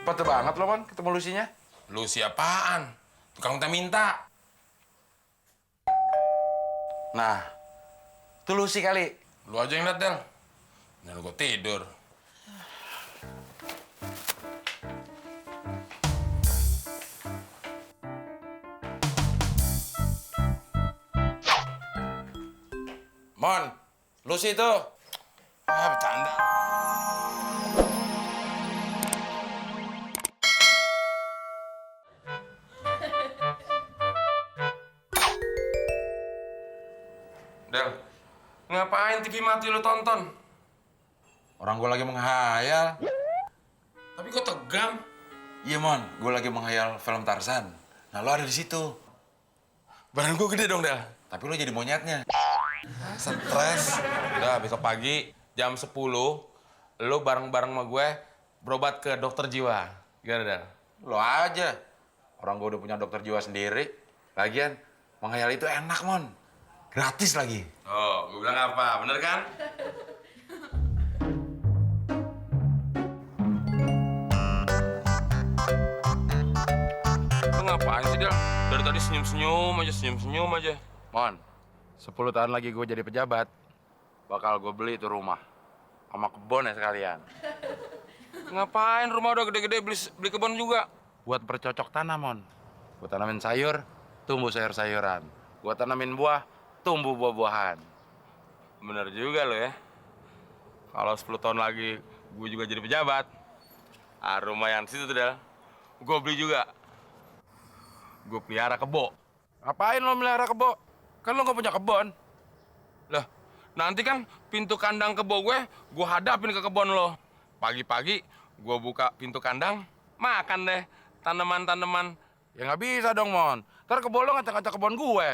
Cepet banget lo, Mon, ketemu Lucy-nya. Lucy apaan? Tukang minta-minta. Nah, itu Lucy kali. Lu aja yang liat, Del. Nah, gua tidur. Mon, Lucy itu. Ah, bercanda. Del, ngapain TV mati lu tonton? Orang gue lagi menghayal. Tapi kok tegang? Iya, Mon, gue lagi menghayal film Tarzan. Nah, lo ada di situ. Badan gua gede dong, Del. Tapi lo jadi monyetnya. Stres. Udah, besok pagi jam 10, lu bareng-bareng sama gue berobat ke dokter jiwa. Gimana, Del? Lo aja. Orang gue udah punya dokter jiwa sendiri. Lagian, menghayal itu enak, Mon. Gratis lagi. Oh, gue bilang apa? Bener kan? Lu ngapain sih, Del? Dari tadi senyum-senyum aja. Mon, 10 tahun lagi gue jadi pejabat, bakal gue beli itu rumah. Sama kebun ya sekalian. Ngapain? Rumah udah gede-gede, beli kebun juga. Buat bercocok tanam, Mon. Gue tanamin sayur, tumbuh sayur-sayuran. Gue tanamin buah, tumbuh buah-buahan. Bener juga lo ya. Kalau 10 tahun lagi gue juga jadi pejabat, rumah yang di situ tuh, Del, gue beli juga. Gue pelihara kebo. Ngapain lo melihara kebo? Kan lo gak punya kebun. Lah, nanti kan pintu kandang kebo gue hadapin ke kebun lo. Pagi-pagi gue buka pintu kandang, makan deh tanaman-tanaman. Ya nggak bisa dong, Mon. Ntar kebun lo ngacak-ngacak kebun gue.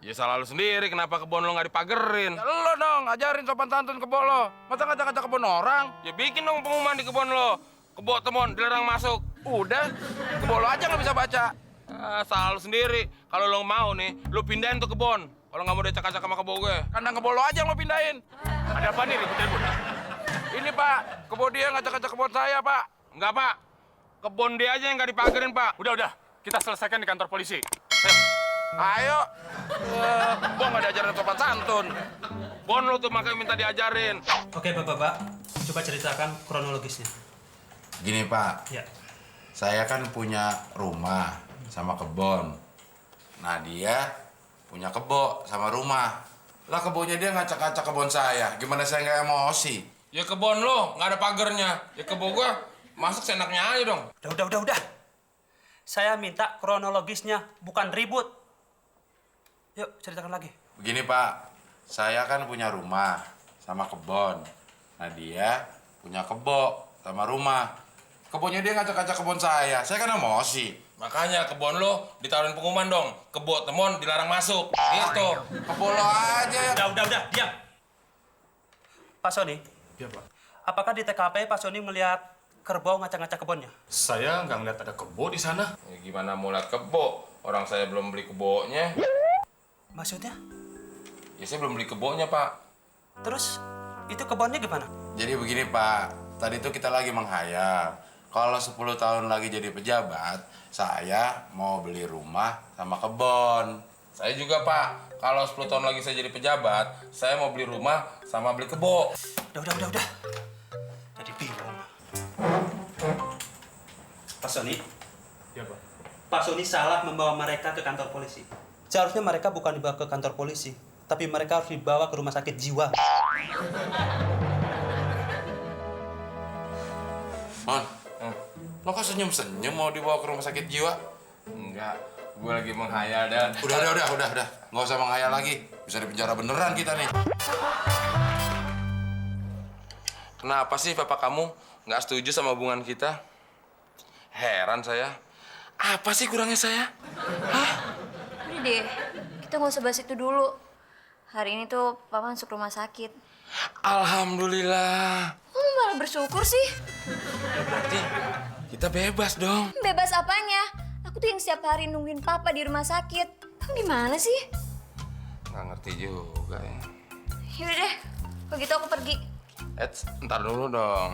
Ya salah lu sendiri, kenapa kebun lo nggak dipagerin? Ya lo dong, ajarin sopan santun kebun lo. Masa ngacak-ngacak kebun orang? Ya bikin dong pengumuman di kebun lo. Kebo temon, dilarang masuk. Udah, kebun lo aja nggak bisa baca. Salah lu sendiri. Kalau lo mau nih, lo pindahin tuh kebun. Kalau nggak mau diacak-acak sama kebo gue. Kandang kebun lo aja yang lo pindahin. Ada apa nih ribut-ribut? Ini, Pak, kebun dia ngacak-ngacak kebun saya, Pak. Enggak, Pak. Kebun dia aja yang nggak dipagerin, Pak. Udah. Kita selesaikan di kantor polisi. Ayo. Gua nggak diajarin sopan santun. Bon lo tuh makanya minta diajarin. Oke, Bapak-bapak, coba ceritakan kronologisnya. Gini, Pak. Ya. Saya kan punya rumah sama kebun. Nah, dia punya kebo sama rumah. Lah kebunnya dia ngacak-ngacak kebun saya. Gimana saya nggak emosi? Ya kebun lo nggak ada pagernya. Ya kebo gua masuk seenaknya aja dong. Udah. Saya minta kronologisnya, bukan ribut. Yuk, ceritakan lagi. Begini, Pak. Saya kan punya rumah sama kebun. Nah, dia punya kebo sama rumah. Kebunnya dia ngacak-ngacak kebun saya. Saya kan emosi. Makanya kebun lo ditawarin pengumuman dong. Kebo temon dilarang masuk. Gitu. Kebun lo aja ya. Udah, diam. Pak Sony. Iya, Pak. Apakah di TKP Pak Sony melihat kerbau ngacak-ngacak kebunnya? Saya nggak ngeliat ada kebo di sana. Ya, gimana mau lihat kebo? Orang saya belum beli kebonya. Maksudnya? Ya saya belum beli kebonya, Pak. Terus, itu kebunnya gimana? Jadi begini, Pak. Tadi tuh kita lagi menghayal. Kalau 10 tahun lagi jadi pejabat, saya mau beli rumah sama kebun. Saya juga, Pak. Kalau 10 tahun lagi saya jadi pejabat, saya mau beli rumah sama beli kebo. Udah. Jadi bingung. Pak Sony, Iya, Pak. Pak Sony salah membawa mereka ke kantor polisi. Seharusnya mereka bukan dibawa ke kantor polisi, tapi mereka harus dibawa ke rumah sakit jiwa. Mon, lo kok senyum-senyum mau dibawa ke rumah sakit jiwa? Enggak, gue lagi menghayal dan... Udah. Nggak usah menghayal lagi. Bisa dipenjara beneran kita nih. Kenapa sih papa kamu nggak setuju sama hubungan kita? Heran saya. Apa sih kurangnya saya? Udah deh, kita nggak usah bahas itu dulu. Hari ini tuh papa masuk rumah sakit. Alhamdulillah. Kamu malah bersyukur sih. Berarti kita bebas dong. Bebas apanya? Aku tuh yang setiap hari nungguin papa di rumah sakit. Kamu gimana sih? Nggak ngerti juga ya. Yaudah deh, kalau gitu aku pergi. Ntar dulu dong.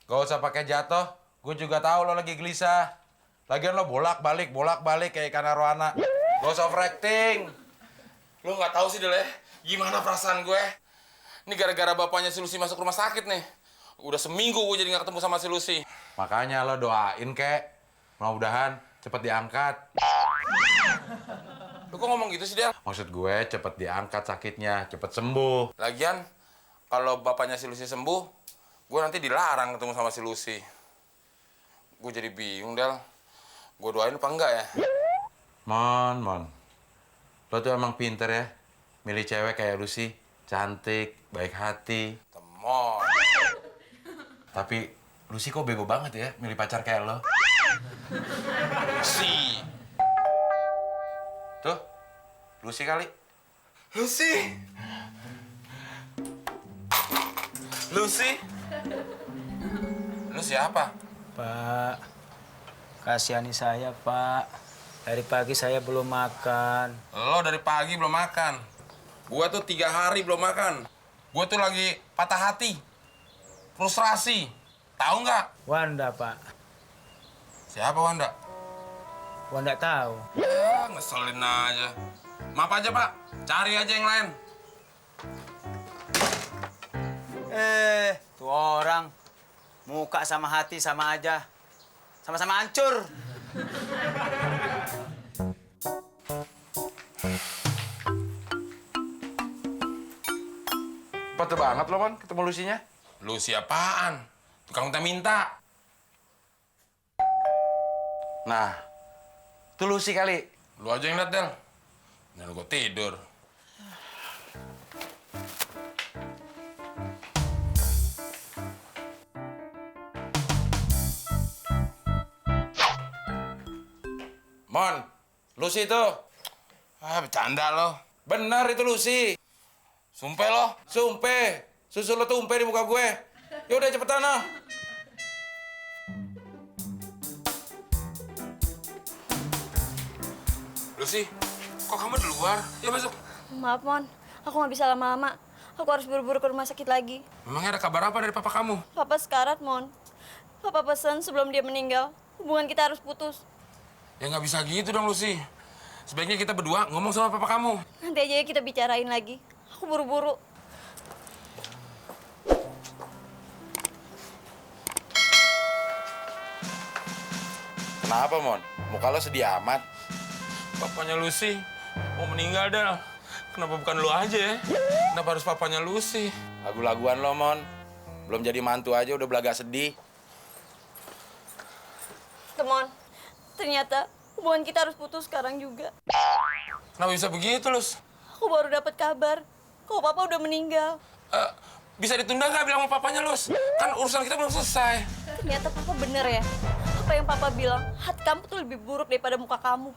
Gak usah pakai jatuh. Gue juga tahu lo lagi gelisah. Lagian lo bolak-balik kayak ikan arowana. Gak usah overacting. Lu nggak tahu sih, Del ya? Gimana perasaan gue? Ini gara-gara bapaknya si Lucy masuk rumah sakit nih. Udah seminggu gue jadi nggak ketemu sama si Lucy. Makanya lo doain kek. Mudah-mudahan cepet diangkat. Lu kok ngomong gitu sih, Del? Maksud gue cepet diangkat sakitnya, cepet sembuh. Lagian, kalau bapaknya si Lucy sembuh, gue nanti dilarang ketemu sama si Lucy. Gue jadi bingung, Del. Gue doain apa enggak ya? Mon. Lo tuh emang pinter ya. Milih cewek kayak Lucy. Cantik, baik hati. Temon. Tapi Lucy kok bego banget ya milih pacar kayak lo. Si. Tuh, Lucy kali. Lucy. Lucy. Lu siapa? Pak, kasihani saya, Pak. Dari pagi saya belum makan. Lo dari pagi belum makan. Gua tuh 3 hari belum makan. Gua tuh lagi patah hati. Frustrasi. Tahu nggak? Wanda, Pak. Siapa Wanda? Wanda tahu. Ya, ngeselin aja. Maaf aja, Pak. Cari aja yang lain. Tuh orang. Muka sama hati sama aja. Sama-sama hancur. Cepet banget lo, Mon, ketemu Lucy-nya. Lucy apaan? Tukang minta-minta. Nah, itu Lucy kali. Lu aja yang liat, Del. Dan gua tidur. Mon, Lucy itu. Ah, bercanda lo. Bener itu Lucy. Sumpah lo. Sumpah. Susul lo tumpah di muka gue. Yaudah cepetan lo. Lucy, kok kamu di luar? Ya masuk. Maaf, Mon. Aku nggak bisa lama-lama. Aku harus buru-buru ke rumah sakit lagi. Memangnya ada kabar apa dari papa kamu? Papa sekarat, Mon. Papa pesan sebelum dia meninggal, hubungan kita harus putus. Ya nggak bisa gitu dong, Lucy. Sebaiknya kita berdua ngomong sama papa kamu. Nanti aja ya kita bicarain lagi. Aku buru-buru. Kenapa, Mon? Muka lo sedih amat. Papanya Lucy mau meninggal, Del. Kenapa bukan lu aja ya? Kenapa harus papanya Lucy? Lagu-laguan lo, Mon. Belum jadi mantu aja udah belaga sedih. Mon, ternyata hubungan kita harus putus sekarang juga. Kenapa bisa begitu, Lus? Aku baru dapat kabar kalau papa udah meninggal. Bisa ditunda nggak bilang sama papanya, Lus? Kan urusan kita belum selesai. Ternyata papa bener ya. Apa yang papa bilang, hati kamu tuh lebih buruk daripada muka kamu.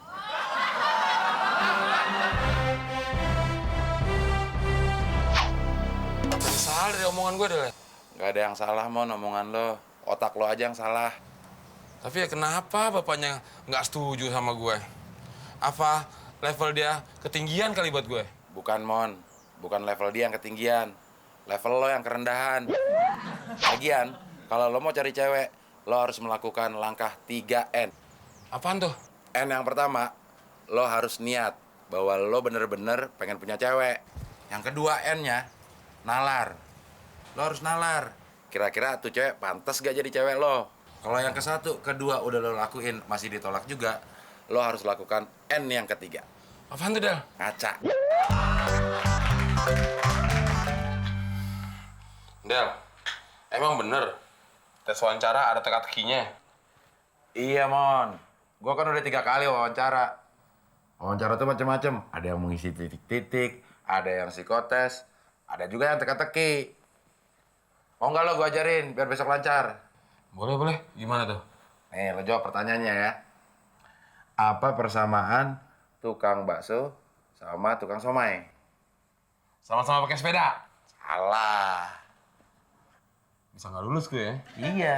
Apa yang salah dari omongan gue, Del? Gak ada yang salah, Mon, omongan lo. Otak lo aja yang salah. Tapi ya kenapa bapaknya nggak setuju sama gue? Apa level dia ketinggian kali buat gue? Bukan, Mon. Bukan level dia yang ketinggian. Level lo yang kerendahan. Lagian, kalau lo mau cari cewek, lo harus melakukan langkah 3N. Apaan tuh? N yang pertama, lo harus niat bahwa lo bener-bener pengen punya cewek. Yang kedua N-nya, nalar. Lo harus nalar. Kira-kira tuh cewek pantas gak jadi cewek lo? Kalau yang ke-1, kedua udah lo lakuin, masih ditolak juga, lo harus lakukan N yang ketiga. Apaan tuh, Del? Ngaca. Del, emang bener tes wawancara ada teka-tekinya? Iya, Mon. Gua kan udah 3 kali wawancara. Wawancara tuh macem-macem. Ada yang mengisi titik-titik, ada yang psikotes, ada juga yang teka-teki. Mau nggak lo gua ajarin biar besok lancar? Boleh, boleh. Gimana tuh? Nih, lo jawab pertanyaannya ya. Apa persamaan tukang bakso sama tukang somai? Sama-sama pakai sepeda. Salah. Bisa nggak lulus gue ya? Iya.